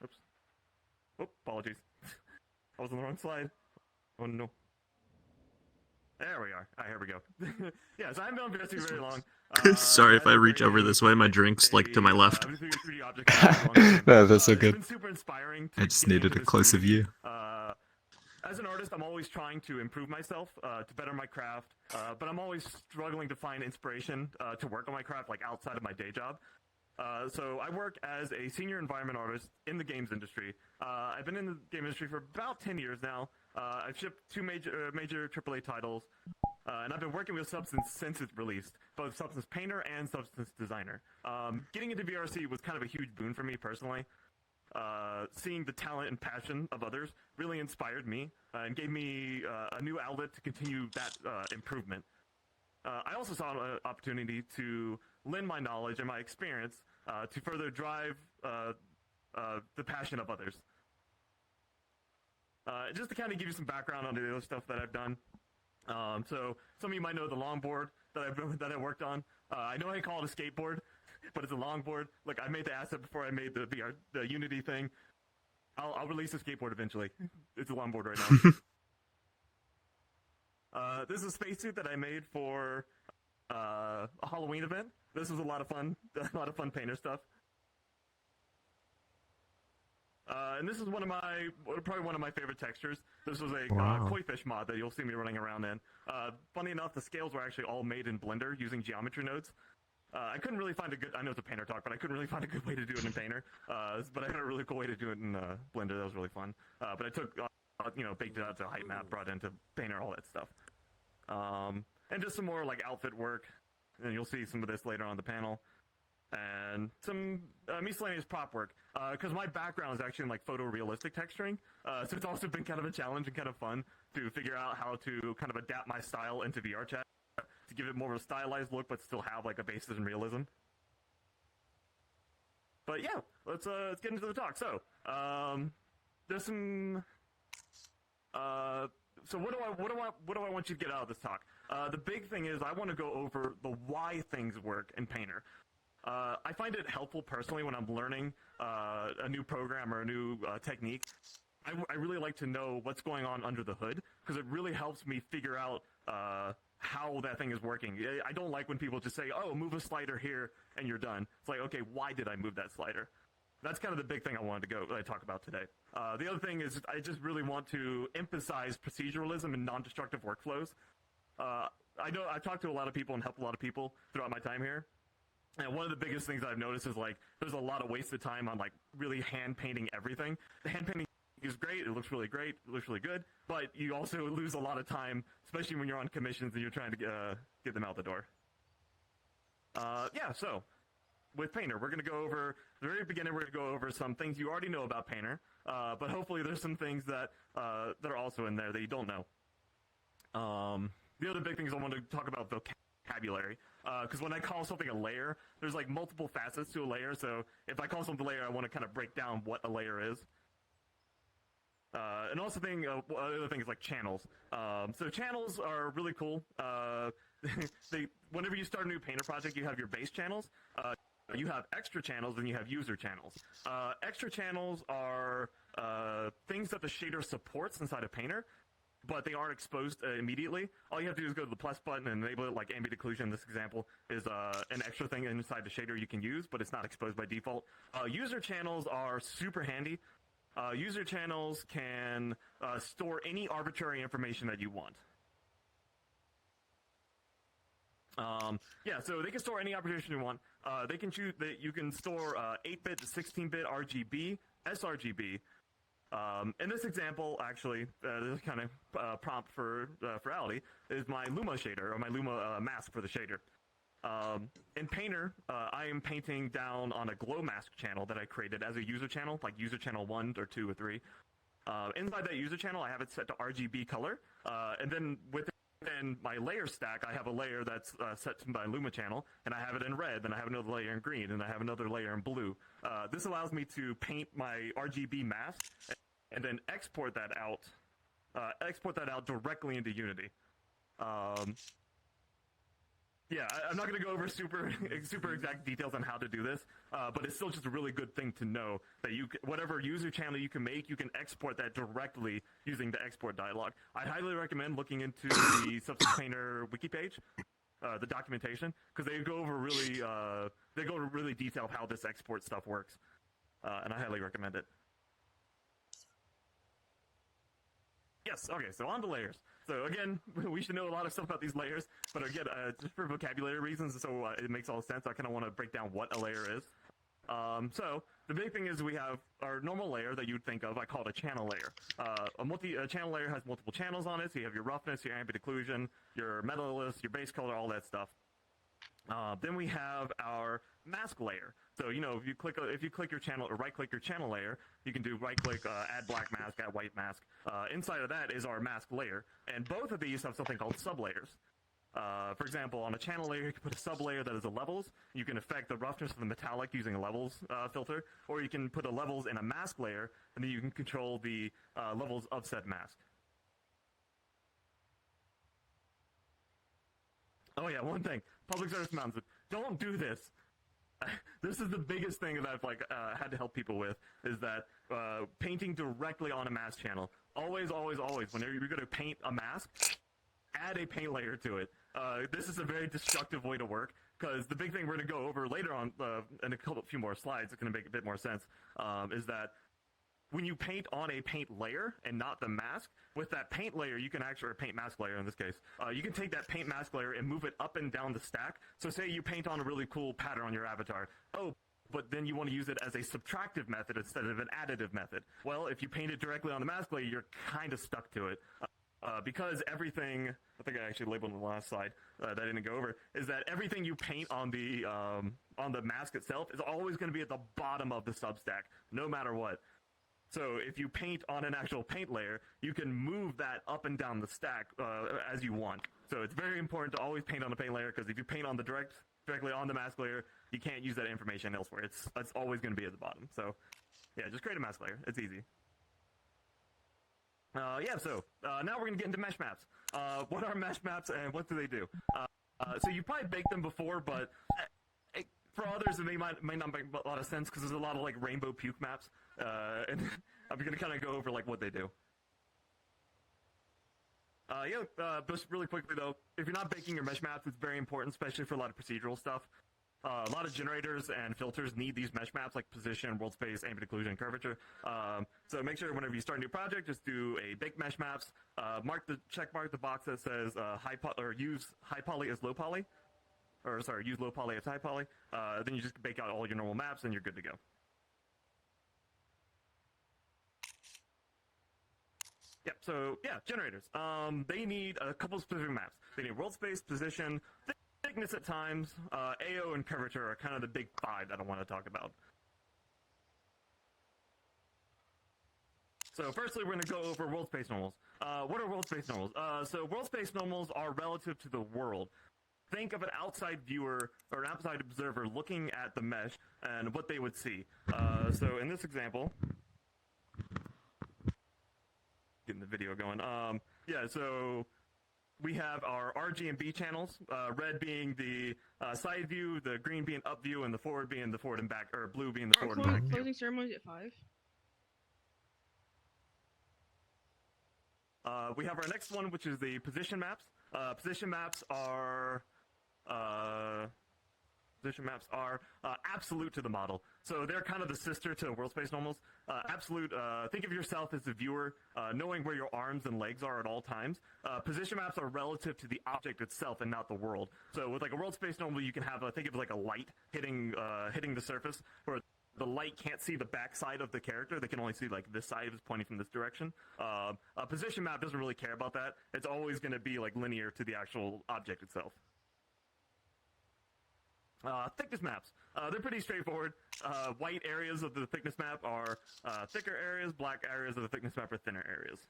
Oops. Oh, apologies. I was on the wrong slide. Oh no. There we are. Here we go. Yeah, so I haven't been on VRC very long. Sorry if I reach over this way. My drink's like to my left. No, that's so good. It's been super inspiring. I just needed a closer view. As an artist, I'm always trying to improve myself, to better my craft, but I'm always struggling to find inspiration to work on my craft, like outside of my day job. So I work as a senior environment artist in the games industry. I've been in the game industry for about 10 years now. I've shipped 2 major AAA titles, and I've been working with Substance since it's released, both Substance Painter and Substance Designer. Getting into VRC was kind of a huge boon for me personally. Seeing the talent and passion of others really inspired me and gave me a new outlet to continue that improvement. I also saw an opportunity to lend my knowledge and my experience to further drive the passion of others. Just to kind of give you some background on the other stuff that I've done. So some of you might know the longboard that I worked on. I know I call it a skateboard, but it's a longboard. Look, I made the asset before I made the Unity thing. I'll release a skateboard eventually. It's a longboard right now. This is a spacesuit that I made for a Halloween event. This was a lot of fun painter stuff. And this is probably one of my favorite textures. This was a koi fish mod that you'll see me running around in. Funny enough, the scales were actually all made in Blender using geometry nodes. I couldn't really find I know it's a Painter talk, but I couldn't really find a good way to do it in Painter. But I had a really cool way to do it in Blender. That was really fun. But I took, baked it out to a height map, brought it into Painter, all that stuff. And just some more like outfit work. And you'll see some of this later on the panel. And some miscellaneous prop work. Because my background is actually in like photorealistic texturing. So it's also been kind of a challenge and kind of fun to figure out how to kind of adapt my style into VR chat to give it more of a stylized look, but still have like a basis in realism. But yeah, let's get into the talk. So there's some. So what do I want you to get out of this talk? The big thing is I want to go over the why things work in Painter. I find it helpful personally when I'm learning a new program or a new technique. I really like to know what's going on under the hood because it really helps me figure out how that thing is working. I don't like when people just say, oh, move a slider here and you're done. It's like, okay, why did I move that slider? That's kind of the big thing I wanted to talk about today. The other thing is I just really want to emphasize proceduralism and non-destructive workflows. I know I've talked to a lot of people and helped a lot of people throughout my time here. And one of the biggest things I've noticed is like there's a lot of wasted time on like really hand painting everything. The hand painting is great, it looks really great, it looks really good, but you also lose a lot of time, especially when you're on commissions and you're trying to get them out the door. So with Painter, we're going to go over, the very beginning we're going to go over some things you already know about Painter, but hopefully there's some things that are also in there that you don't know. The other big things I want to talk about vocabulary, because when I call something a layer, there's like multiple facets to a layer, so if I call something a layer, I want to kind of break down what a layer is. And also other things like channels. So channels are really cool. Whenever you start a new Painter project, you have your base channels. You have extra channels, and you have user channels. Extra channels are things that the shader supports inside of Painter, but they aren't exposed immediately. All you have to do is go to the plus button and enable it, like ambient occlusion. This example is an extra thing inside the shader you can use, but it's not exposed by default. User channels are super handy. User channels can store any arbitrary information that you want. So they can store any arbitrary information you want. They can choose that you can store 8-bit to 16-bit RGB, sRGB. In this example, actually, this is kind of prompt for Furality, is my Luma shader, or my Luma mask for the shader. In Painter, I am painting down on a glow mask channel that I created as a user channel, like user channel 1 or 2 or 3. Inside that user channel, I have it set to RGB color, and then within my layer stack, I have a layer that's set to my Luma channel, and I have it in red, then I have another layer in green, and I have another layer in blue. This allows me to paint my RGB mask and then export that out directly into Unity. yeah, I'm not going to go over super exact details on how to do this, but it's still just a really good thing to know that whatever user channel you can make, you can export that directly using the export dialog. I highly recommend looking into the Substance Painter wiki page, the documentation, because they go over really detail how this export stuff works, and I highly recommend it. Yes, okay, so on to layers. So again, we should know a lot of stuff about these layers, but again, just for vocabulary reasons, so it makes all sense, I kind of want to break down what a layer is. So the big thing is we have our normal layer that you'd think of, I call it a channel layer. A channel layer has multiple channels on it, so you have your roughness, your ambient occlusion, your metallist, your base color, all that stuff. Then we have our mask layer. So, you know, if you click your channel or right-click your channel layer, you can do right-click, add black mask, add white mask. Inside of that is our mask layer, and both of these have something called sublayers. For example, on a channel layer, you can put a sublayer that is a levels. You can affect the roughness of the metallic using a levels filter, or you can put a levels in a mask layer, and then you can control the levels of said mask. Oh yeah, one thing. Public service announcement. Don't do this. This is the biggest thing that I've had to help people with, is that painting directly on a mask channel. Always, whenever you're going to paint a mask, add a paint layer to it. This is a very destructive way to work, because the big thing we're going to go over later on in a few more slides, it's going to make a bit more sense, is that when you paint on a paint layer and not the mask, with that paint layer, you can actually, or paint mask layer in this case, you can take that paint mask layer and move it up and down the stack. So say you paint on a really cool pattern on your avatar. Oh, but then you want to use it as a subtractive method instead of an additive method. Well, if you paint it directly on the mask layer, you're kind of stuck to it. Because everything, I think I actually labeled on the last slide that I didn't go over, is that everything you paint on the mask itself is always going to be at the bottom of the substack, no matter what. So if you paint on an actual paint layer, you can move that up and down the stack as you want. So it's very important to always paint on the paint layer, because if you paint on the directly on the mask layer, you can't use that information elsewhere. It's always going to be at the bottom. So yeah, just create a mask layer. It's easy. Now we're going to get into mesh maps. What are mesh maps and what do they do? So you probably baked them before, but for others, it may not make a lot of sense, because there's a lot of like rainbow puke maps, and I'm going to kind of go over like what they do. Just really quickly though, if you're not baking your mesh maps, it's very important, especially for a lot of procedural stuff. A lot of generators and filters need these mesh maps, like position, world space, ambient occlusion, and curvature. So make sure whenever you start a new project, just do a bake mesh maps. Check mark the box that says use high poly as low poly. Or sorry, use low poly as high poly. Then you just bake out all your normal maps and you're good to go. Yep, so yeah, generators. They need a couple specific maps. They need world space, position, thickness at times, AO, and curvature are kind of the big five that I want to talk about. So firstly, we're going to go over world space normals. What are world space normals? So world space normals are relative to the world. Think of an outside viewer or an outside observer looking at the mesh and what they would see. So in this example, getting the video going. So we have our RG and B channels. Red being the side view, the green being up view, and the forward being the forward and back, or blue being the forward and back view. Closing ceremony at 5. We have our next one, which is the position maps. Position maps are absolute to the model. So they're kind of the sister to world space normals. Absolute, think of yourself as the viewer, knowing where your arms and legs are at all times. Position maps are relative to the object itself and not the world. So with like a world space normal, you can have, think of like a light hitting the surface, where the light can't see the back side of the character. They can only see like this side is pointing from this direction. A position map doesn't really care about that. It's always going to be like linear to the actual object itself. Thickness maps. They're pretty straightforward. White areas of the thickness map are thicker areas. Black areas of the thickness map are thinner areas.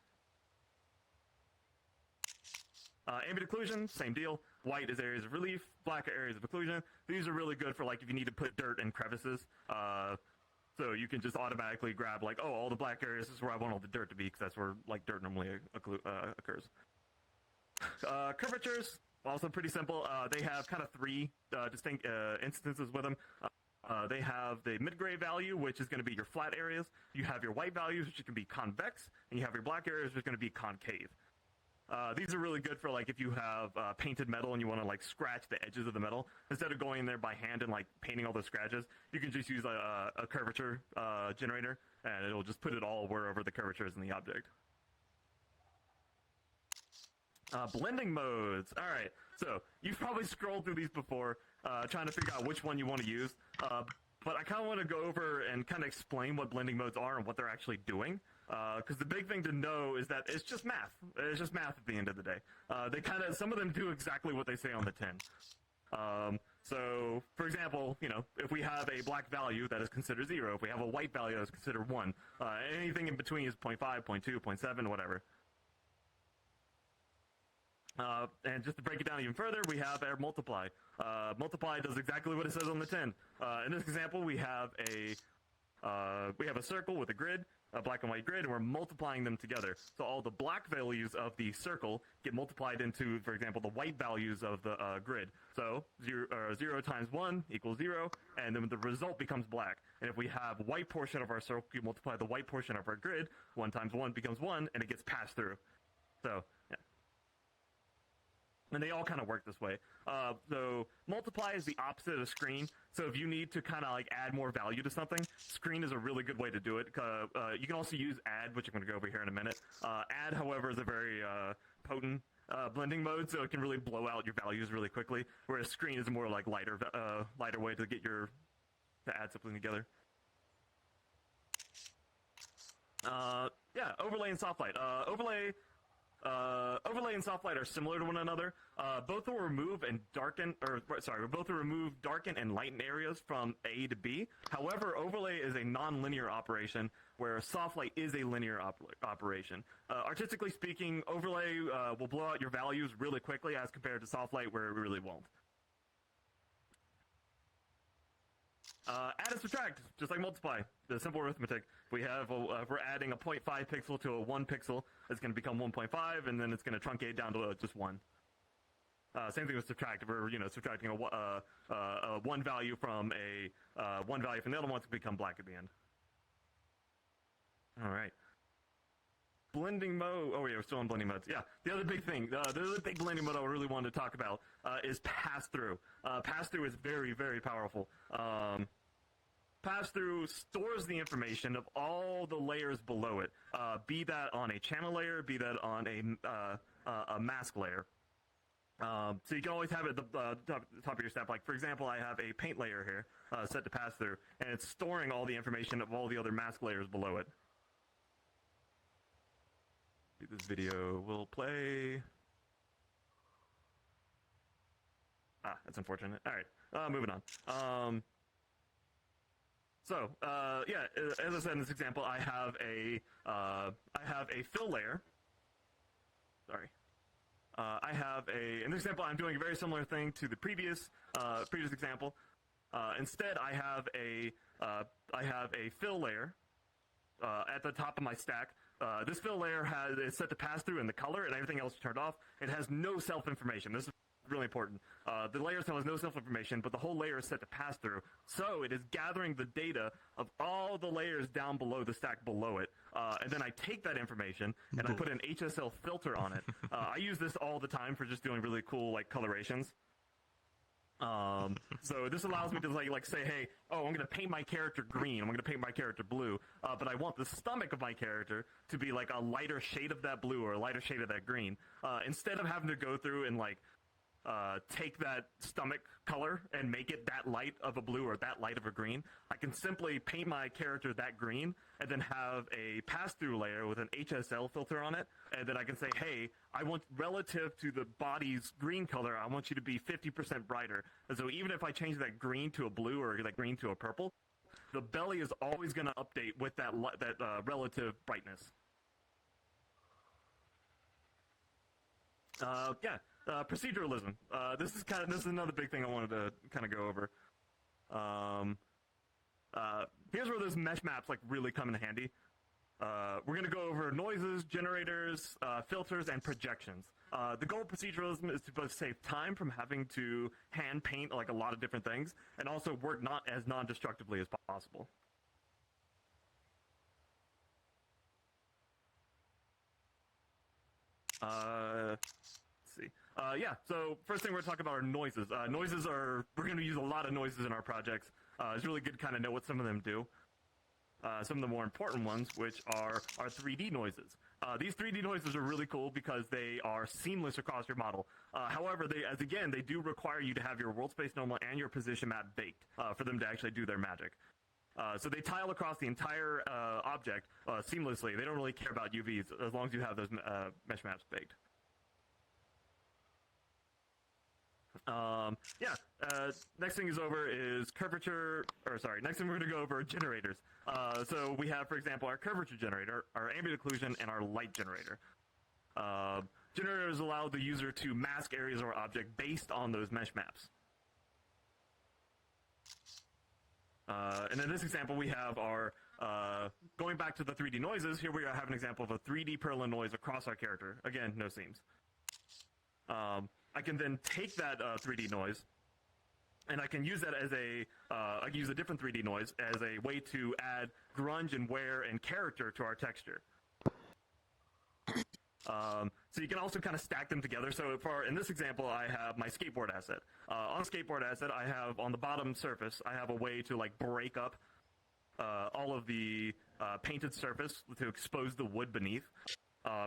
Ambient occlusion, same deal. White is areas of relief, black are areas of occlusion. These are really good for like if you need to put dirt in crevices. So you can just automatically grab like, oh, all the black areas is where I want all the dirt to be, because that's where like dirt normally occurs. Curvatures, Also pretty simple. They have kind of three distinct instances with them. They have the mid-gray value, which is going to be your flat areas. You have your white values, which can be convex, and you have your black areas, which are going to be concave. These are really good for like if you have painted metal and you want to like scratch the edges of the metal. Instead of going in there by hand and like painting all those scratches, you can just use a curvature generator, and it'll just put it all wherever the curvature is in the object. Blending modes. All right, so you've probably scrolled through these before, trying to figure out which one you want to use. But I kind of want to go over and kind of explain what blending modes are and what they're actually doing. Because the big thing to know is that it's just math. It's just math at the end of the day. Some of them do exactly what they say on the tin. So, for example, if we have a black value, that is considered 0. If we have a white value, that is considered 1. Anything in between is 0.5, 0.2, 0.7, whatever. And just to break it down even further, we have our multiply. Multiply does exactly what it says on the tin. In this example, we have a circle with a grid, a black and white grid, and we're multiplying them together. So all the black values of the circle get multiplied into, for example, the white values of the grid. So 0 times 1 equals 0, and then the result becomes black. And if we have white portion of our circle, you multiply the white portion of our grid, 1 times 1 becomes 1, and it gets passed through. So, yeah. And they all kind of work this way. So multiply is the opposite of screen. So if you need to kind of like add more value to something, screen is a really good way to do it. You can also use add, which I'm going to go over here in a minute. Add, however, is a very potent blending mode, so it can really blow out your values really quickly. Whereas screen is a more like lighter way to get to add something together. Yeah, overlay and soft light. Overlay and soft light are similar to one another. Both will remove darken and lighten areas from A to B. However, overlay is a non-linear operation, where soft light is a linear operation. Artistically speaking, overlay will blow out your values really quickly as compared to soft light, where it really won't. Add and subtract, just like multiply, the simple arithmetic. If we're adding a 0.5 pixel to a 1 pixel, it's going to become 1.5, and then it's going to truncate down to just 1. Same thing with subtract. If we're subtracting a 1 value from the other one, it's going to become black at the end. All right. Blending mode. Oh yeah, we're still on blending modes. Yeah, the other big thing, the other big blending mode I really wanted to talk about is pass-through. Pass-through is very, very powerful. Pass-through stores the information of all the layers below it, be that on a channel layer, be that on a mask layer. So you can always have it at the top of your step. Like, for example, I have a paint layer here set to pass-through, and it's storing all the information of all the other mask layers below it. This video will play. That's unfortunate. All right, moving on. Yeah, as I said in this example, I have a fill layer. Sorry. In this example, I'm doing a very similar thing to the previous example. Instead, I have a fill layer at the top of my stack. This fill layer is set to pass through in the color, and everything else is turned off. It has no self-information. This is really important. The layer still has no self-information, but the whole layer is set to pass through. So it is gathering the data of all the layers down below the stack below it. And then I take that information, and I put an HSL filter on it. I use this all the time for just doing really cool like colorations. So this allows me to like say, hey, I'm going to paint my character green. I'm going to paint my character blue. But I want the stomach of my character to be like a lighter shade of that blue or a lighter shade of that green. Instead of having to go through and like take that stomach color and make it that light of a blue or that light of a green, I can simply paint my character that green and then have a pass-through layer with an HSL filter on it, and then I can say, hey, I want, relative to the body's green color, I want you to be 50% brighter. And so even if I change that green to a blue or that green to a purple, the belly is always going to update with that relative brightness. Proceduralism. This is another big thing I wanted to kind of go over. Here's where those mesh maps like really come in handy. We're going to go over noises, generators, filters, and projections. The goal of proceduralism is to both save time from having to hand paint like a lot of different things, and also work not as non-destructively as possible. Let's see. Yeah, so first thing we're going to talk about are noises. We're going to use a lot of noises in our projects. It's really good to kind of know what some of them do. Some of the more important ones, which are our 3D noises. These 3D noises are really cool because they are seamless across your model. However, they do require you to have your world space normal and your position map baked for them to actually do their magic. So they tile across the entire object seamlessly. They don't really care about UVs as long as you have those mesh maps baked. Next thing next thing we're going to go over are generators. So we have, for example, our curvature generator, our ambient occlusion, and our light generator. Generators allow the user to mask areas of our object based on those mesh maps. And in this example, we have our, going back to the 3D noises, here we have an example of a 3D purlin noise across our character. Again, no seams. I can then take that 3D noise, and I can use that as I can use a different 3D noise as a way to add grunge and wear and character to our texture. So you can also kind of stack them together. So in this example, I have my skateboard asset. On skateboard asset, I have on the bottom surface, I have a way to like break up all of the painted surface to expose the wood beneath.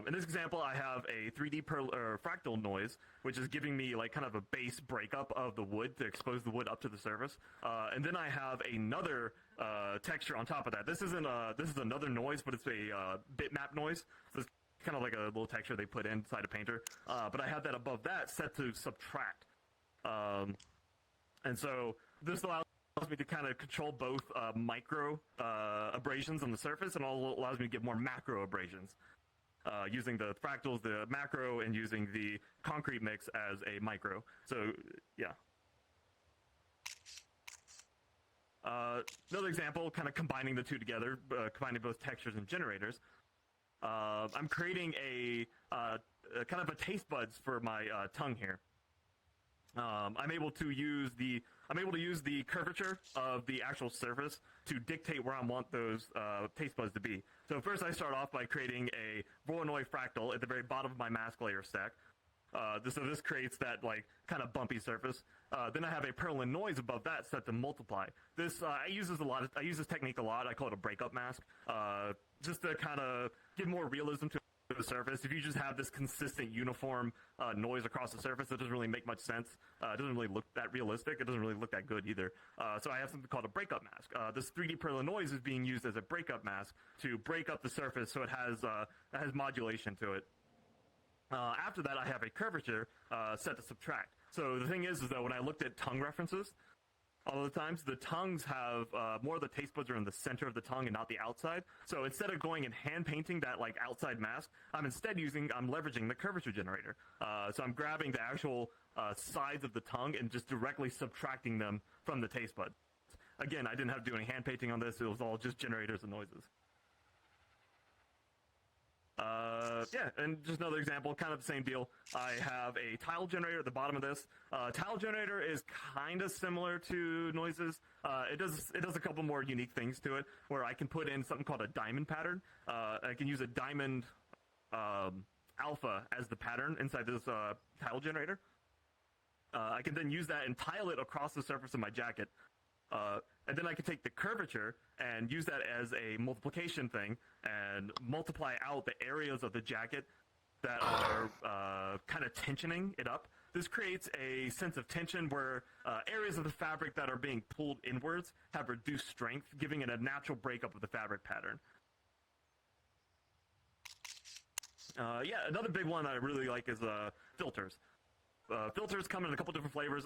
In this example, I have a 3D fractal noise, which is giving me like kind of a base breakup of the wood to expose the wood up to the surface. And then I have another texture on top of that. This is another noise, but it's a bitmap noise. So it's kind of like a little texture they put inside a painter. But I have that above that set to subtract. And so this allows me to kind of control both micro abrasions on the surface, and also allows me to get more macro abrasions. Using the fractals, the macro, and using the concrete mix as a micro. So, yeah. Another example, kind of combining the two together, combining both textures and generators. I'm creating a kind of a taste buds for my tongue here. I'm able to use the curvature of the actual surface to dictate where I want those taste buds to be. So first I start off by creating a Voronoi fractal at the very bottom of my mask layer stack. So this creates that like kind of bumpy surface. Then I have a purlin noise above that set to multiply. This I use this technique a lot. I call it a breakup mask, just to kind of give more realism to the surface. If you just have this consistent uniform noise across the surface, it doesn't really make much sense. It doesn't really look that realistic. It doesn't really look that good either. So I have something called a breakup mask. This 3D purlin noise is being used as a breakup mask to break up the surface, so it has modulation to it. After that, I have a curvature set to subtract. So the thing is that when I looked at tongue references, all the times the tongues have more of the taste buds are in the center of the tongue and not the outside. So instead of going and hand painting that like outside mask, I'm leveraging the curvature generator. So I'm grabbing the actual sides of the tongue and just directly subtracting them from the taste buds. Again, I didn't have to do any hand painting on this. It was all just generators and noises. Yeah, and just another example, kind of the same deal. I have a tile generator at the bottom of this. Tile generator is kind of similar to noises. It does a couple more unique things to it, where I can put in something called a diamond pattern. I can use a diamond alpha as the pattern inside this tile generator. I can then use that and tile it across the surface of my jacket. And then I can take the curvature and use that as a multiplication thing and multiply out the areas of the jacket that are kind of tensioning it up. This creates a sense of tension where areas of the fabric that are being pulled inwards have reduced strength, giving it a natural breakup of the fabric pattern. Yeah, another big one that I really like is filters. Filters come in a couple different flavors.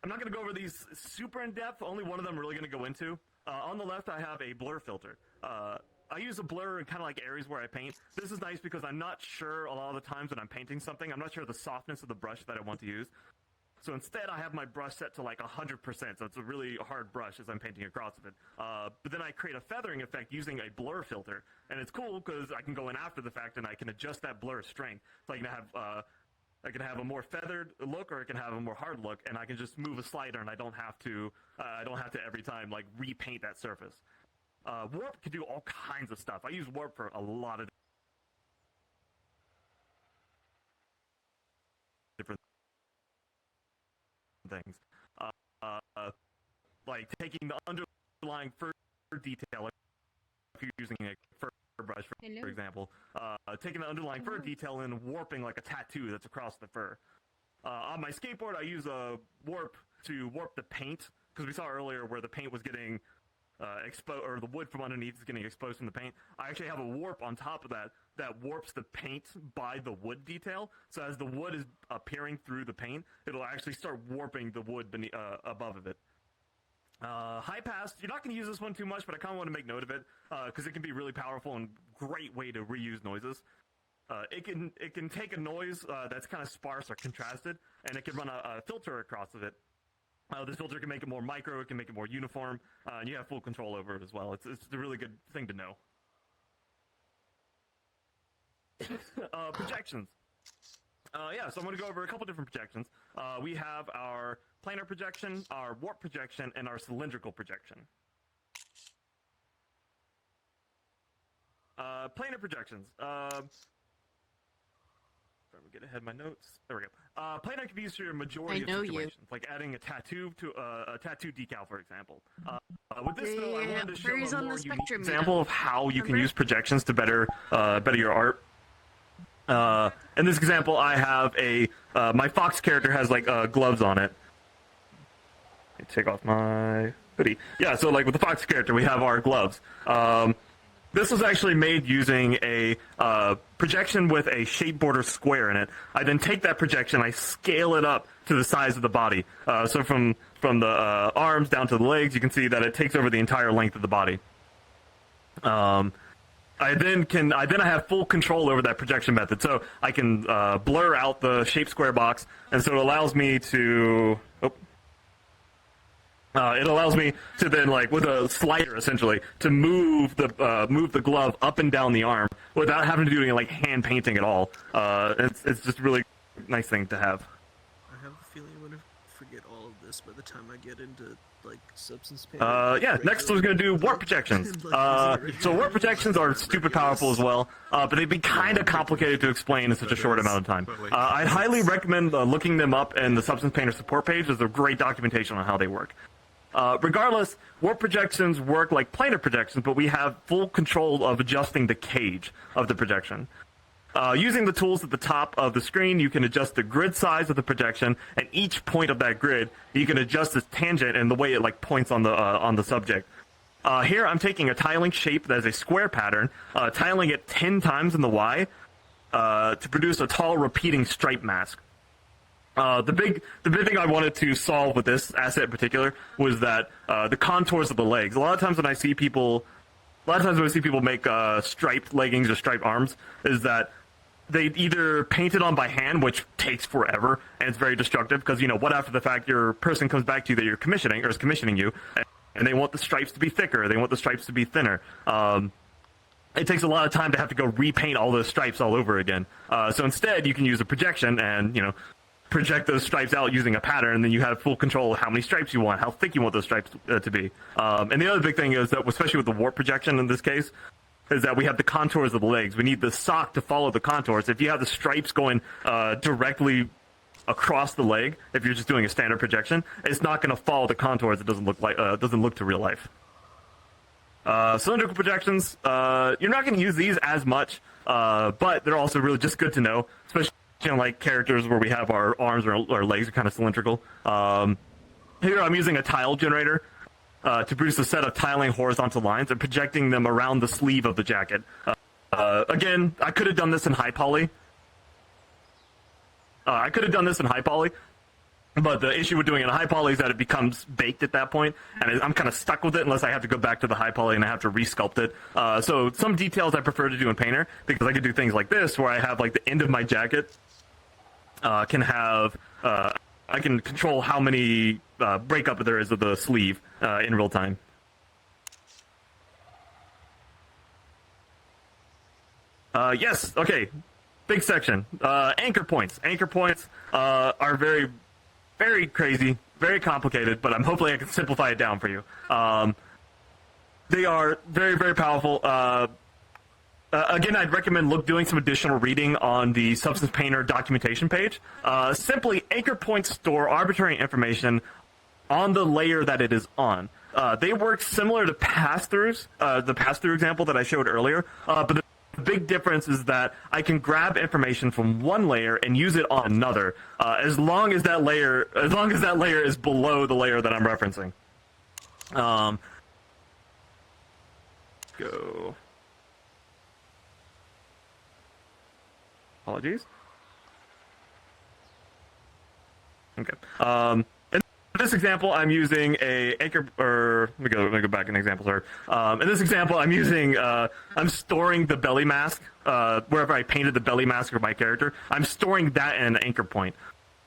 I'm not going to go over these super in-depth. Only one of them I'm really going to go into. On the left, I have a blur filter. I use a blur in kind of like areas where I paint. This is nice because I'm not sure a lot of the times when I'm painting something, I'm not sure the softness of the brush that I want to use. So instead, I have my brush set to like 100%, so it's a really hard brush as I'm painting across of it. But then I create a feathering effect using a blur filter, and it's cool because I can go in after the fact and I can adjust that blur strength. So I can have a more feathered look, or I can have a more hard look, and I can just move a slider, and I don't have to every time like repaint that surface. Warp can do all kinds of stuff. I use warp for a lot of different things, like taking the underlying fur detail, if you're using a fur brush, for example, taking the underlying fur detail and warping like a tattoo that's across the fur. On my skateboard, I use a warp to warp the paint, because we saw earlier where the paint was getting exposed, or the wood from underneath is getting exposed from the paint. I actually have a warp on top of that warps the paint by the wood detail. So as the wood is appearing through the paint, it'll actually start warping the wood beneath, above of it. High pass, you're not going to use this one too much, but I kind of want to make note of it because it can be really powerful and great way to reuse noises. It can take a noise that's kind of sparse or contrasted, and it can run a filter across of it. This filter can make it more micro, it can make it more uniform, and you have full control over it as well. It's a really good thing to know. Projections. Yeah, so I'm going to go over a couple different projections. We have our planar projection, our warp projection, and our cylindrical projection. Planar projections. Trying to get ahead of my notes. There we go. Planar can be used for your majority of situations, like adding a tattoo to a tattoo decal, for example. With this, though, I wanted to show a more unique example of how you can use projections to better your art. In this example, I have my fox character has like gloves on it. Let me take off my hoodie. Yeah, so like with the fox character, we have our gloves. This was actually made using a projection with a shape border square in it. I then take that projection, I scale it up to the size of the body. So from the arms down to the legs, you can see that it takes over the entire length of the body. I have full control over that projection method. So I can blur out the shape square box, and so it allows me to. It allows me to then, like, with a slider, essentially, to move the glove up and down the arm without having to do any, like, hand painting at all. It's just a really nice thing to have. I have a feeling I'm going to forget all of this by the time I get into, like, Substance Painter. Yeah, next I was going to do warp projections. So warp projections are stupid powerful as well, but they'd be kind of complicated to explain in such a short amount of time. I'd highly recommend looking them up in the Substance Painter support page. There's a great documentation on how they work. Regardless, warp projections work like planar projections, but we have full control of adjusting the cage of the projection. Using the tools at the top of the screen, you can adjust the grid size of the projection, and each point of that grid, you can adjust its tangent and the way it like points on the subject. Here, I'm taking a tiling shape that is a square pattern, tiling it 10 times in the Y to produce a tall repeating stripe mask. The big thing I wanted to solve with this asset in particular was that the contours of the legs. A lot of times when I see people make striped leggings or striped arms, is that they either paint it on by hand, which takes forever and it's very destructive because what after the fact your person comes back to you that you're commissioning or is commissioning you, and they want the stripes to be thicker, they want the stripes to be thinner. It takes a lot of time to have to go repaint all those stripes all over again. So instead, you can use a projection and project those stripes out using a pattern, and then you have full control of how many stripes you want, how thick you want those stripes to be. And the other big thing is that, especially with the warp projection in this case, is that we have the contours of the legs. We need the sock to follow the contours. If you have the stripes going directly across the leg, if you're just doing a standard projection, it's not going to follow the contours. It doesn't look to real life. Cylindrical projections, you're not going to use these as much, but they're also really just good to know, especially like characters where we have our arms or our legs are kind of cylindrical. Here I'm using a tile generator to produce a set of tiling horizontal lines and projecting them around the sleeve of the jacket. Again, I could have done this in high poly. But the issue with doing it in high poly is that it becomes baked at that point, and I'm kind of stuck with it unless I have to go back to the high poly and I have to resculpt it. So some details I prefer to do in Painter, because I could do things like this, where I have like the end of my jacket can have I can control how many breakup there is of the sleeve in real time. Yes, okay. Big section. Anchor points. Anchor points are very, very crazy, very complicated, but hopefully I can simplify it down for you. They are very, very powerful. Again, I'd recommend doing some additional reading on the Substance Painter documentation page. Simply, anchor points store arbitrary information on the layer that it is on. They work similar to pass-throughs, the pass-through example that I showed earlier, but the big difference is that I can grab information from one layer and use it on another, as long as that layer is below the layer that I'm referencing. Go. Apologies. Okay. In this example, I'm using a anchor. Or let me go back in example. Sorry. In this example, I'm using. I'm storing the belly mask wherever I painted the belly mask of my character. I'm storing that in an anchor point.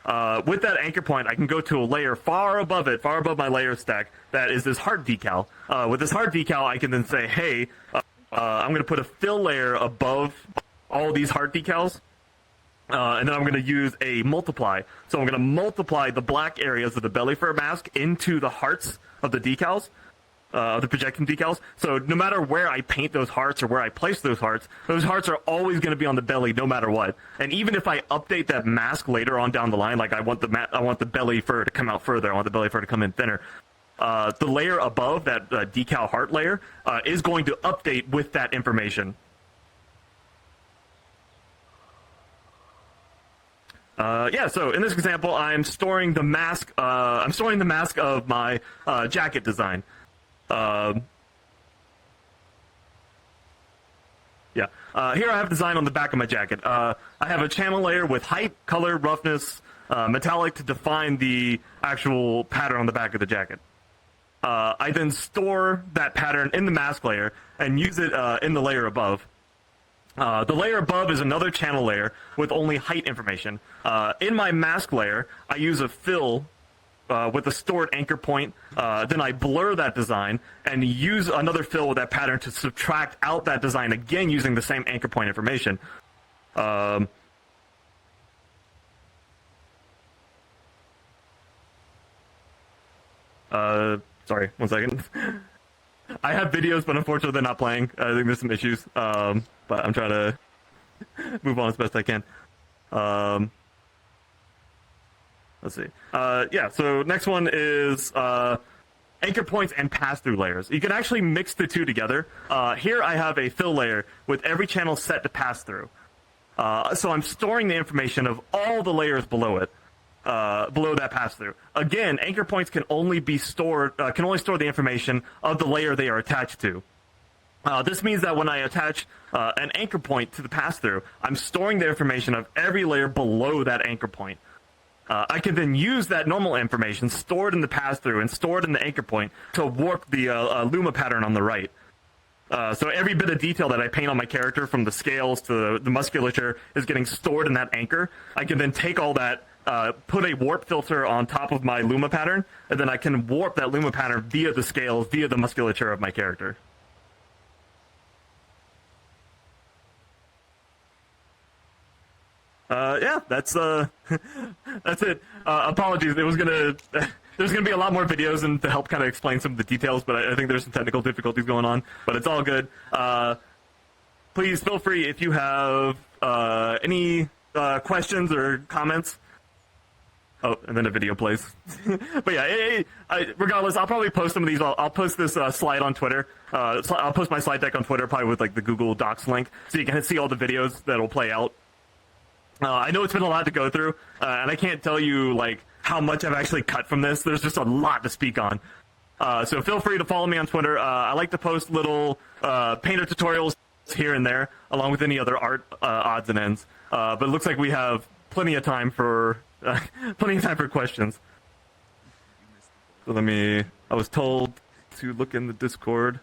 With that anchor point, I can go to a layer far above it, far above my layer stack. That is this heart decal. With this heart decal, I can then say, hey, I'm going to put a fill layer above all these heart decals. And then I'm going to use a multiply. So I'm going to multiply the black areas of the belly fur mask into the hearts of the decals, the projection decals. So no matter where I paint those hearts or where I place those hearts are always going to be on the belly no matter what. And even if I update that mask later on down the line, like I want the belly fur to come out further, I want the belly fur to come in thinner, the layer above that decal heart layer is going to update with that information. Yeah, so in this example, I'm storing the mask. I'm storing the mask of my jacket design. Yeah. Here I have design on the back of my jacket. I have a channel layer with height, color, roughness, metallic to define the actual pattern on the back of the jacket. I then store that pattern in the mask layer and use it in the layer above. The layer above is another channel layer with only height information. In my mask layer, I use a fill with a stored anchor point. Then I blur that design and use another fill with that pattern to subtract out that design, again using the same anchor point information. Sorry, one second. I have videos, but unfortunately they're not playing. I think there's some issues, but I'm trying to move on as best I can. Let's see. Yeah, so next one is anchor points and pass-through layers. You can actually mix the two together. Here I have a fill layer with every channel set to pass through. So I'm storing the information of all the layers below it. Below that pass-through. Again, anchor points can only store the information of the layer they are attached to. This means that when I attach an anchor point to the pass-through, I'm storing the information of every layer below that anchor point. I can then use that normal information stored in the pass-through and stored in the anchor point to warp the Luma pattern on the right. So every bit of detail that I paint on my character, from the scales to the musculature, is getting stored in that anchor. I can then take all that, put a warp filter on top of my Luma pattern, and then I can warp that Luma pattern via the scales, via the musculature of my character. Yeah, that's that's it. Apologies. There's gonna be a lot more videos and to help kind of explain some of the details, but I think there's some technical difficulties going on. But it's all good. Please feel free if you have any questions or comments. Oh, and then a video plays. But yeah, regardless, I'll probably post some of these. I'll post this slide on Twitter. I'll post my slide deck on Twitter, probably with like the Google Docs link, so you can see all the videos that'll play out. I know it's been a lot to go through, and I can't tell you like how much I've actually cut from this. There's just a lot to speak on. So feel free to follow me on Twitter. I like to post little painter tutorials here and there, along with any other art odds and ends. But it looks like we have plenty of time for questions. So I was told to look in the Discord.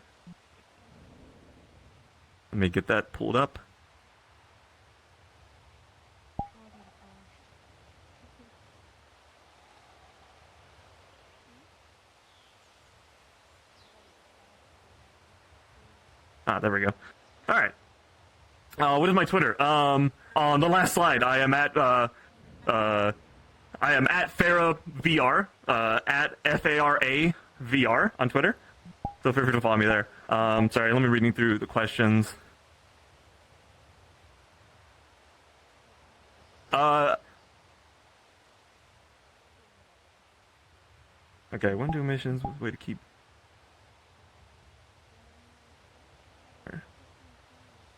Let me get that pulled up. There we go. All right. What is my Twitter? On the last slide, I am at Fara VR, at FARA VR on Twitter. So feel free to follow me there. Sorry, let me reading through the questions. Okay, when do missions? Way to keep.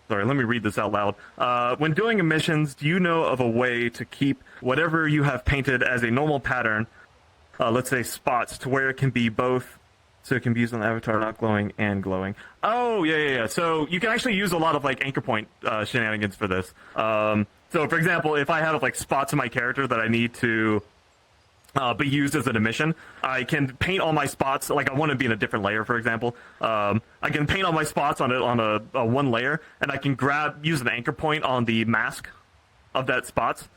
Sorry, let me read this out loud. When doing emissions, do you know of a way to keep whatever you have painted as a normal pattern, let's say spots, to where it can be both, so it can be used on the avatar, not glowing and glowing? Oh, yeah. So you can actually use a lot of like anchor point shenanigans for this. So for example, if I have like spots in my character that I need to be used as an emission, I can paint all my spots, like I want to be in a different layer, for example. I can paint all my spots on a one layer, and I can use an anchor point on the mask of that spots.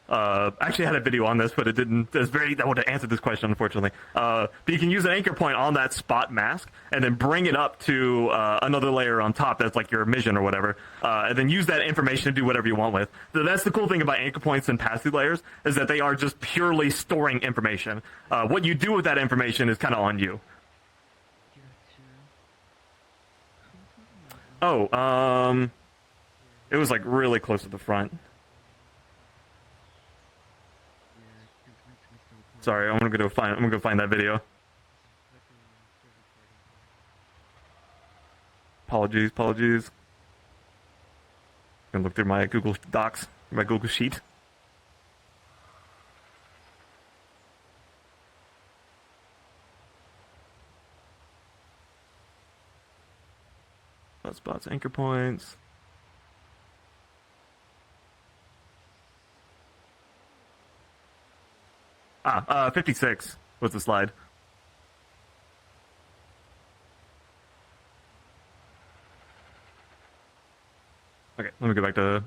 Actually, I had a video on this, but it didn't. That would have answered this question, unfortunately. But you can use an anchor point on that spot mask, and then bring it up to another layer on top that's like your emission or whatever, and then use that information to do whatever you want with. So that's the cool thing about anchor points and pass-through layers, is that they are just purely storing information. What you do with that information is kind of on you. Oh, it was like really close to the front. Sorry, I'm gonna go find that video. Apologies. I'm gonna look through my Google Docs, my Google Sheet. Spots, anchor points. 56 was the slide. Okay, let me go back to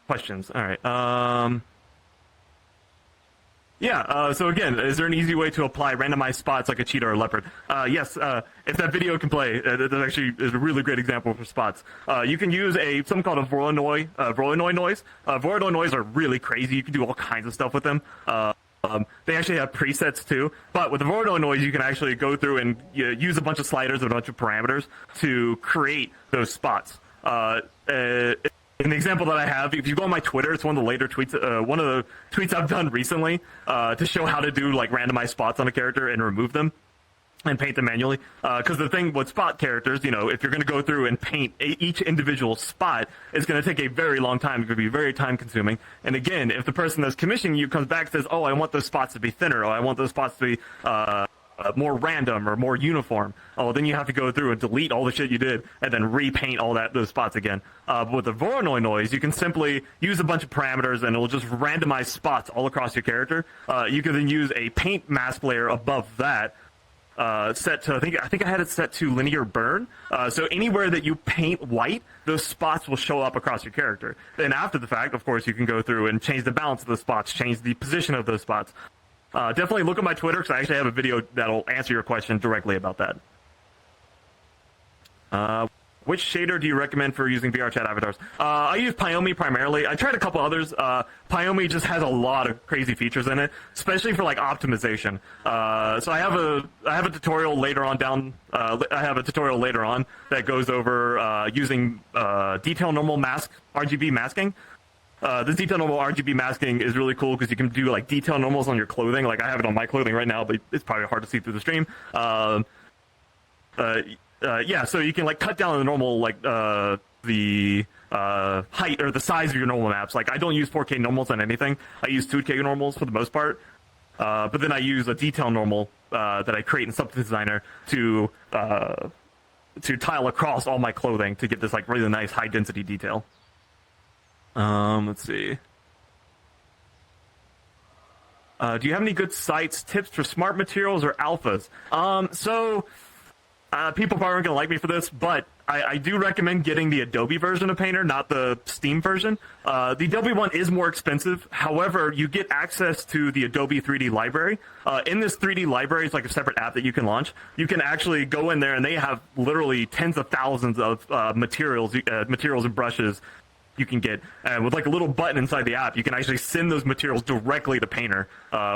questions. All right. So again, is there an easy way to apply randomized spots like a cheetah or a leopard? Yes, if that video can play, that actually is a really great example for spots. You can use something called a Voronoi noise. Voronoi noise are really crazy. You can do all kinds of stuff with them. They actually have presets too, but with the Voronoi noise, you can actually go through and use a bunch of sliders and a bunch of parameters to create those spots. An example that I have, if you go on my Twitter, it's one of the later tweets, one of the tweets I've done recently to show how to do like randomized spots on a character and remove them and paint them manually. Because the thing with spot characters, if you're going to go through and paint each individual spot, it's going to take a very long time. It's going to be very time consuming. And again, if the person that's commissioning you comes back and says, oh, I want those spots to be thinner, or I want those spots to be more random or more uniform, then you have to go through and delete all the shit you did and then repaint all those spots again. But with the Voronoi noise, you can simply use a bunch of parameters and it will just randomize spots all across your character. You can then use a paint mask layer above that, set to, I think I had it set to linear burn. So anywhere that you paint white, those spots will show up across your character. Then after the fact, of course, you can go through and change the balance of the spots, change the position of those spots. Definitely look at my Twitter, because I actually have a video that'll answer your question directly about that. Which shader do you recommend for using VR chat avatars? I use Pyomi primarily. I tried a couple others. Pyomi just has a lot of crazy features in it, especially for like optimization. So I have a tutorial later on that goes over using detail normal mask RGB masking. This detail normal RGB masking is really cool because you can do like detail normals on your clothing. Like I have it on my clothing right now, but it's probably hard to see through the stream. So you can like cut down the normal, like the height or the size of your normal maps. Like I don't use 4K normals on anything. I use 2K normals for the most part. But then I use a detail normal that I create in Substance Designer to tile across all my clothing to get this like really nice high density detail. Let's see. Do you have any good sites, tips for smart materials or alphas? So people probably aren't going to like me for this, but I do recommend getting the Adobe version of Painter, not the Steam version. The Adobe one is more expensive. However, you get access to the Adobe 3D library. In this 3D library, it's like a separate app that you can launch. You can actually go in there, and they have literally tens of thousands of materials and brushes you can get. With like a little button inside the app, you can actually send those materials directly to Painter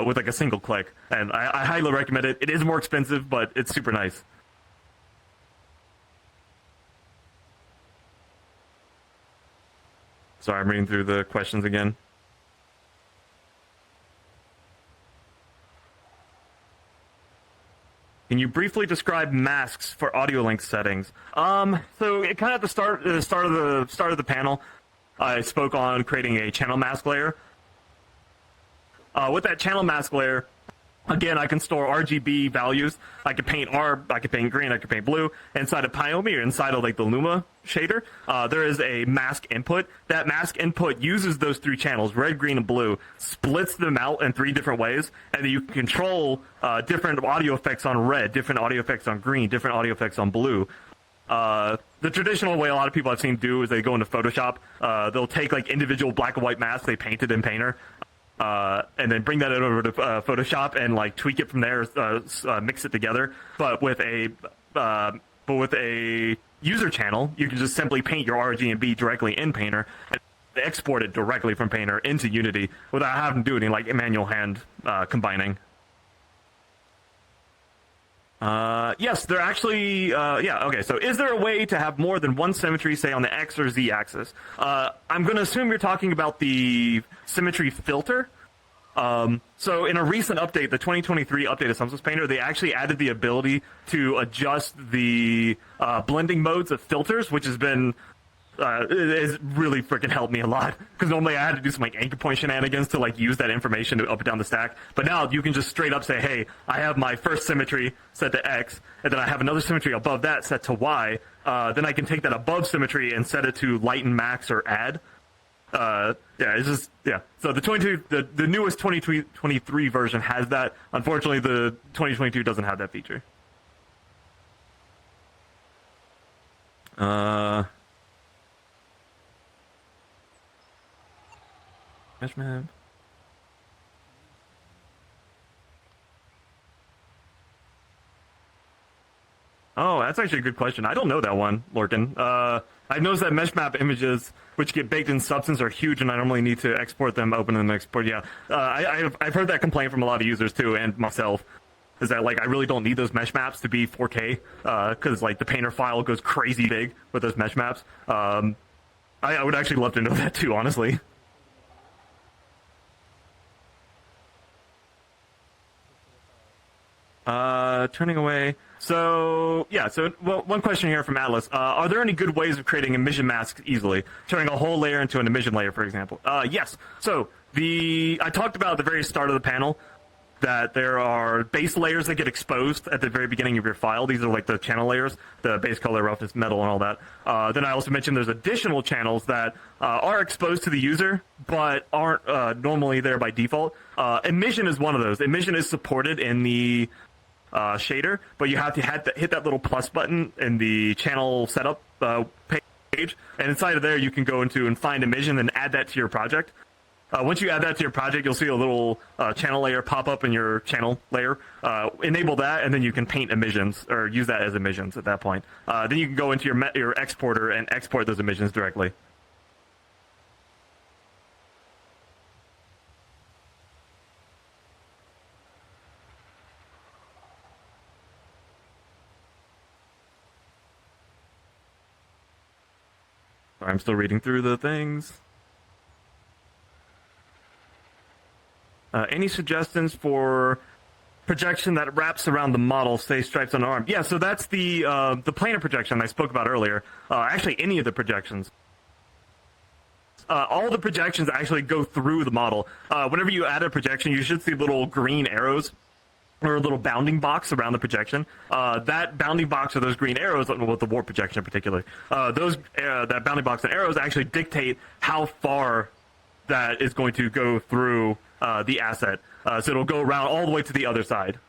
with like a single click. And I highly recommend it. It is more expensive, but it's super nice. Sorry, I'm reading through the questions again. Can you briefly describe masks for audio link settings? So it kind of at the start of the panel, I spoke on creating a channel mask layer. With that channel mask layer, again, I can store RGB values. I can paint I can paint green, I can paint blue. Inside of Pyomi or inside of like the Luma shader, there is a mask input. That mask input uses those three channels, red, green, and blue, splits them out in three different ways, and then you can control different audio effects on red, different audio effects on green, different audio effects on blue. The traditional way a lot of people I've seen do is they go into Photoshop. They'll take like individual black and white masks they painted in Painter, and then bring that over to Photoshop and like tweak it from there, mix it together. But with a user channel, you can just simply paint your RGB directly in Painter and export it directly from Painter into Unity without having to do any like manual hand combining. Yes, they're actually, yeah, okay, so is there a way to have more than one symmetry, say, on the X or Z axis? I'm going to assume you're talking about the symmetry filter. So in a recent update, the 2023 update of Substance Painter, they actually added the ability to adjust the blending modes of filters, which has been it has really freaking helped me a lot, because normally I had to do some like anchor point shenanigans to like use that information to up and down the stack. But now you can just straight up say, hey, I have my first symmetry set to X, and then I have another symmetry above that set to Y. Then I can take that above symmetry and set it to lighten, max, or add. Yeah, it's just, yeah. So the newest 2023 version has that. Unfortunately, the 2022 doesn't have that feature. Mesh map. Oh, that's actually a good question. I don't know that one, Lorcan. I noticed that mesh map images, which get baked in Substance, are huge, and I normally need to export them, open them, export. Yeah, I've heard that complaint from a lot of users too, and myself, is that like I really don't need those mesh maps to be 4K, because like the Painter file goes crazy big with those mesh maps. I would actually love to know that too, honestly. Turning away. So, yeah, so well, one question here from Atlas. Are there any good ways of creating emission masks easily? Turning a whole layer into an emission layer, for example. Yes. So, I talked about at the very start of the panel that there are base layers that get exposed at the very beginning of your file. These are like the channel layers, the base color, roughness, metal, and all that. Then I also mentioned there's additional channels that are exposed to the user, but aren't normally there by default. Emission is one of those. Emission is supported in the shader, but you have to hit that little plus button in the channel setup page, and inside of there you can go into and find emission and add that to your project. Once you add that to your project, you'll see a little channel layer pop up in your channel layer. Enable that, and then you can paint emissions, or use that as emissions at that point. Then you can go into your exporter and export those emissions directly. I'm still reading through the things. Any suggestions for projection that wraps around the model, say stripes on the arm? Yeah, so that's the planar projection I spoke about earlier. Actually, any of the projections. All the projections actually go through the model. Whenever you add a projection, you should see little green arrows, or a little bounding box around the projection. That bounding box or those green arrows, with the warp projection in particular, that bounding box and arrows actually dictate how far that is going to go through the asset. So it'll go around all the way to the other side.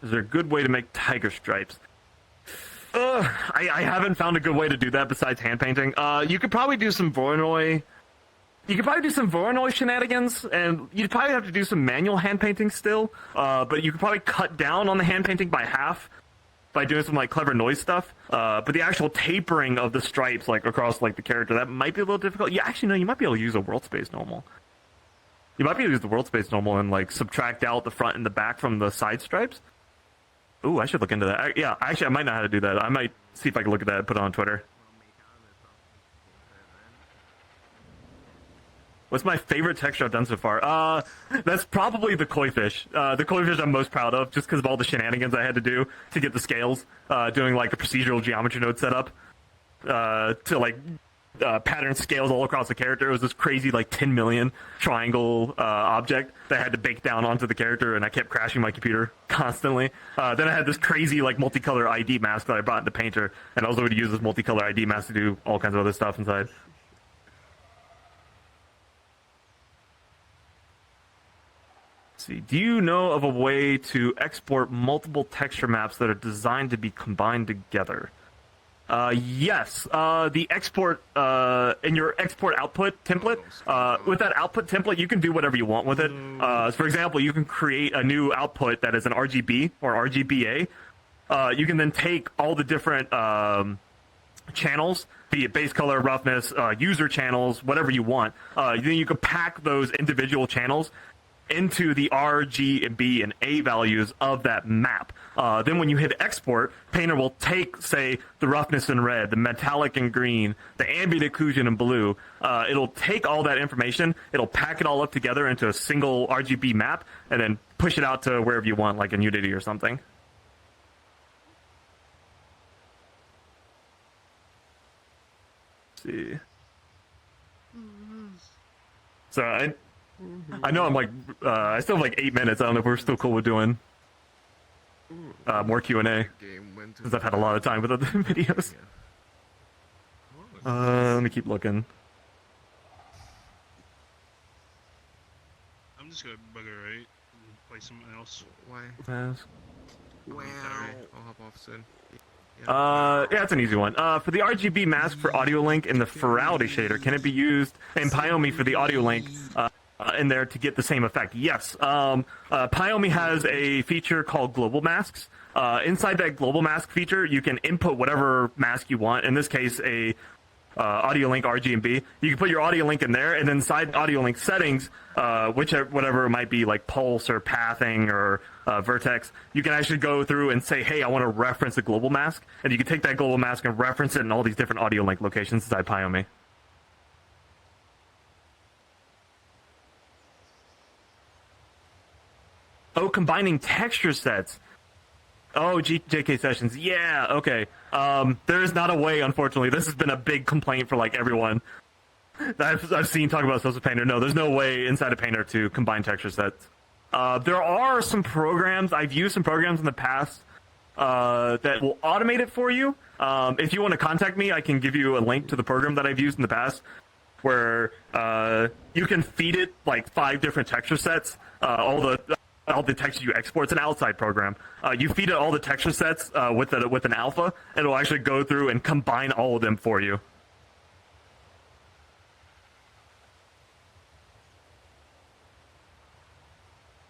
Is there a good way to make tiger stripes? I haven't found a good way to do that besides hand painting. You could probably do some Voronoi. You could probably do some Voronoi shenanigans, and you'd probably have to do some manual hand painting still. But you could probably cut down on the hand painting by half by doing some like clever noise stuff. But the actual tapering of the stripes like across like the character, that might be a little difficult. Yeah, actually no, you might be able to use a world space normal. You might be able to use the world space normal and like subtract out the front and the back from the side stripes. Ooh, I should look into that. Yeah, actually, I might know how to do that. I might see if I can look at that and put it on Twitter. What's my favorite texture I've done so far? That's probably the koi fish. The koi fish I'm most proud of, just because of all the shenanigans I had to do to get the scales, doing like a procedural geometry node setup, to like pattern scales all across the character. It was this crazy like 10 million triangle object that I had to bake down onto the character, and I kept crashing my computer constantly. Then I had this crazy like multicolor ID mask that I brought into Painter, and I was able to use this multicolor ID mask to do all kinds of other stuff inside. Let's see, do you know of a way to export multiple texture maps that are designed to be combined together? Yes, the export, in your export output template, with that output template, you can do whatever you want with it. For example, you can create a new output that is an RGB or RGBA. You can then take all the different, channels, be it base color, roughness, user channels, whatever you want. Then you can pack those individual channels into the R, G, and B, and A values of that map. Then when you hit export, Painter will take, say, the roughness in red, the metallic in green, the ambient occlusion in blue. It'll take all that information, it'll pack it all up together into a single RGB map, and then push it out to wherever you want, like in Unity or something. Let's see. So I know I'm like, I still have like 8 minutes. I don't know if we're still cool with doing more Q&A, since I've had a lot of time with other videos. Let me keep looking. I'm just gonna bugger right and play something else. Why? Wow. I'll hop off soon. Yeah, it's an easy one. For the RGB mask for audio link in the Furality shader, can it be used in Pyomi for the audio link in there to get the same effect? Yes. Pyomi has a feature called global masks. Inside that global mask feature, you can input whatever mask you want. In this case, a audio link RGB. You can put your audio link in there, and then inside audio link settings, whatever it might be, like pulse or pathing or vertex, you can actually go through and say, hey, I want to reference a global mask, and you can take that global mask and reference it in all these different audio link locations inside Pyomi. Oh, combining texture sets. Oh, JK Sessions. Yeah, okay. There is not a way, unfortunately. This has been a big complaint for, like, everyone that I've seen talk about Substance Painter. No, there's no way inside of Painter to combine texture sets. There are some programs. I've used some programs in the past that will automate it for you. If you want to contact me, I can give you a link to the program that I've used in the past where you can feed it, like, 5 different texture sets, all the texture you export. It's an outside program. You feed it all the texture sets with an alpha, and it'll actually go through and combine all of them for you.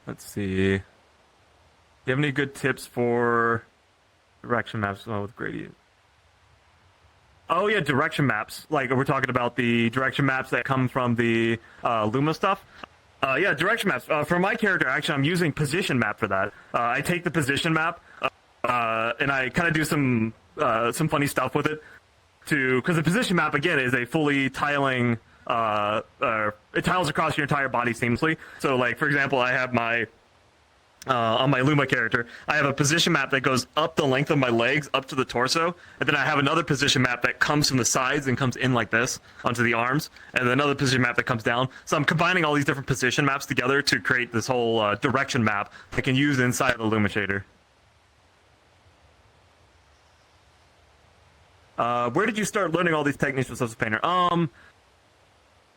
Let's see. Do you have any good tips for direction maps with gradient? Oh yeah, direction maps. Like we're talking about the direction maps that come from the Luma stuff. Yeah, direction maps. For my character, actually, I'm using position map for that. I take the position map, and I kind of do some funny stuff with it, because the position map again is a fully tiling. It tiles across your entire body seamlessly. So, like for example, I have my on my Luma character, I have a position map that goes up the length of my legs up to the torso, and then I have another position map that comes from the sides and comes in like this onto the arms, and then another position map that comes down. So I'm combining all these different position maps together to create this whole direction map I can use inside of the Luma shader. Where did you start learning all these techniques with Substance Painter?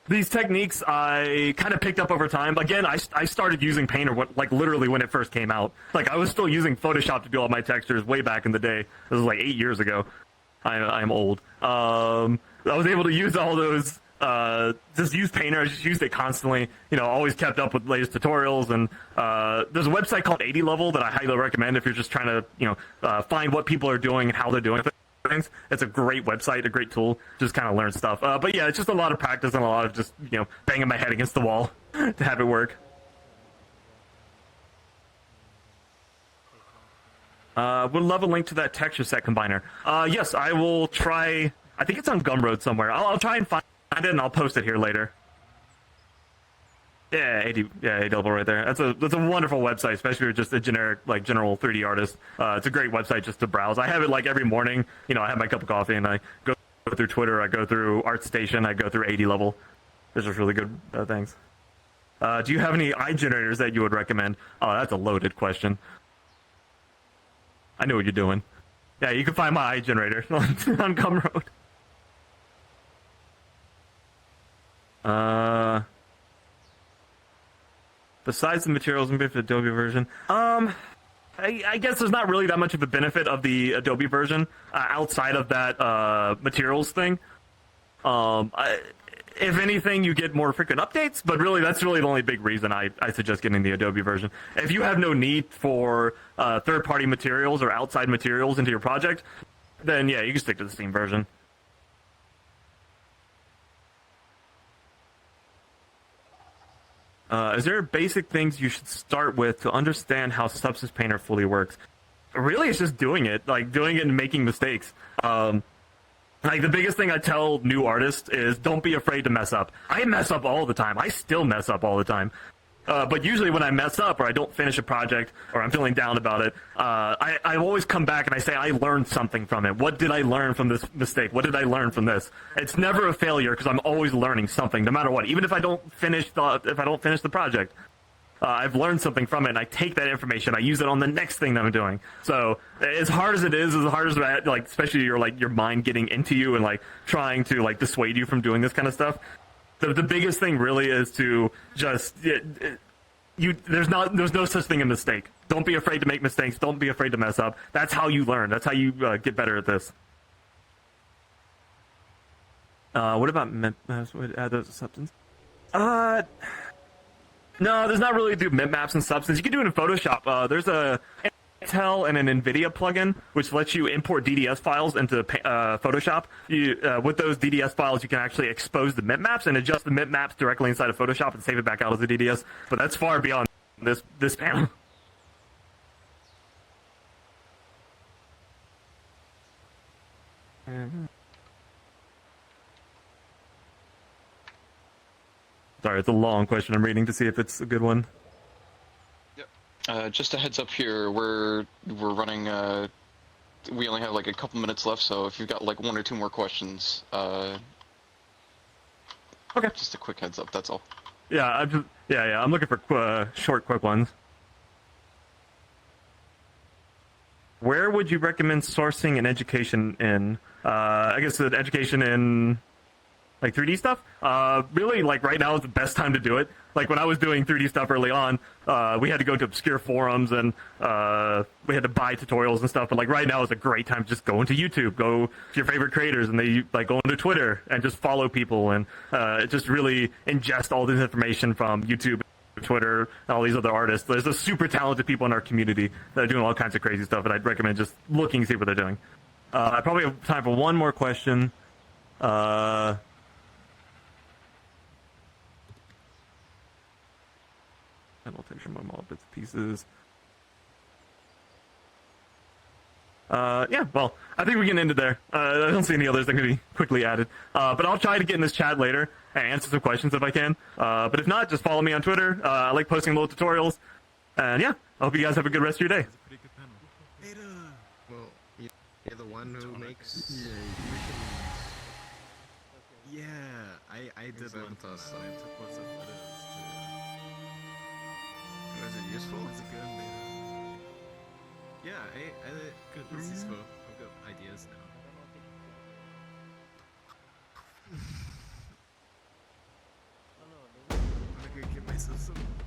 These techniques I kind of picked up over time. Again, I started using Painter like literally when it first came out. Like I was still using Photoshop to do all my textures way back in the day. This was like 8 years ago. I'm old. I was able to use all those. Just use Painter. I just used it constantly. Always kept up with the latest tutorials. And there's a website called 80 Level that I highly recommend if you're just trying to find what people are doing and how they're doing things. It's a great website, a great tool. Just kind of learn stuff. But yeah, it's just a lot of practice and a lot of just banging my head against the wall to have it work. Would love a link to that texture set combiner. Yes, I will try. I think it's on Gumroad somewhere. I'll try and find it and I'll post it here later. Yeah, A-Double right there. That's a wonderful website, especially if you're just a general 3D artist. It's a great website just to browse. I have it like every morning. I have my cup of coffee and I go through Twitter. I go through ArtStation. I go through 80 Level. There's just really good things. Do you have any eye generators that you would recommend? Oh, that's a loaded question. I know what you're doing. Yeah, you can find my eye generator on Gumroad. Besides the materials and benefit of the Adobe version, I guess there's not really that much of a benefit of the Adobe version outside of that materials thing. If anything, you get more frequent updates, but really, that's really the only big reason I suggest getting the Adobe version. If you have no need for third-party materials or outside materials into your project, then yeah, you can stick to the Steam version. Is there basic things you should start with to understand how Substance Painter fully works? Really, it's just doing it and making mistakes. Like the biggest thing I tell new artists is don't be afraid to mess up. I mess up all the time. I still mess up all the time. But usually when I mess up or I don't finish a project or I'm feeling down about it, I always come back and I say I learned something from it. What did I learn from this mistake? What did I learn from this? It's never a failure because I'm always learning something, no matter what. Even if I don't finish the project, I've learned something from it, and I take that information, I use it on the next thing that I'm doing. So as hard as it is, especially your mind getting into you and trying to dissuade you from doing this kind of stuff. The biggest thing really is to just there's no such thing as mistake. Don't be afraid to make mistakes. Don't be afraid to mess up. That's how you learn. That's how you get better at this. What about Adobe Substance? No, there's not really do bitmaps and Substance. You can do it in Photoshop. There's a Intel and an NVIDIA plugin which lets you import DDS files into Photoshop. With those DDS files, you can actually expose the bitmaps and adjust the bitmaps directly inside of Photoshop and save it back out as a DDS. But that's far beyond this panel. Sorry, it's a long question I'm reading to see if it's a good one. Just a heads up here, we're running, we only have a couple minutes left, so if you've got one or two more questions, okay. Just a quick heads up, that's all. Yeah, I'm looking for short, quick ones. Where would you recommend sourcing an education in? I guess an education in 3D stuff. Really, right now is the best time to do it. When I was doing 3D stuff early on, we had to go to obscure forums and we had to buy tutorials and stuff. But right now is a great time to just go into YouTube, go to your favorite creators, and they go into Twitter and just follow people and just really ingest all this information from YouTube, Twitter, and all these other artists. There's just super talented people in our community that are doing all kinds of crazy stuff, and I'd recommend just looking to see what they're doing. I probably have time for one more question. I'll take some more bits and pieces. Yeah, well, I think we can end it there. I don't see any others that can be quickly added. But I'll try to get in this chat later and answer some questions if I can. But if not, just follow me on Twitter. I like posting little tutorials. And yeah, I hope you guys have a good rest of your day. Well, you're the one who makes... Yeah, I did one time. I took lots of photos too. Was it useful? It's a good man. Yeah, it's useful. I've got ideas now. voice of some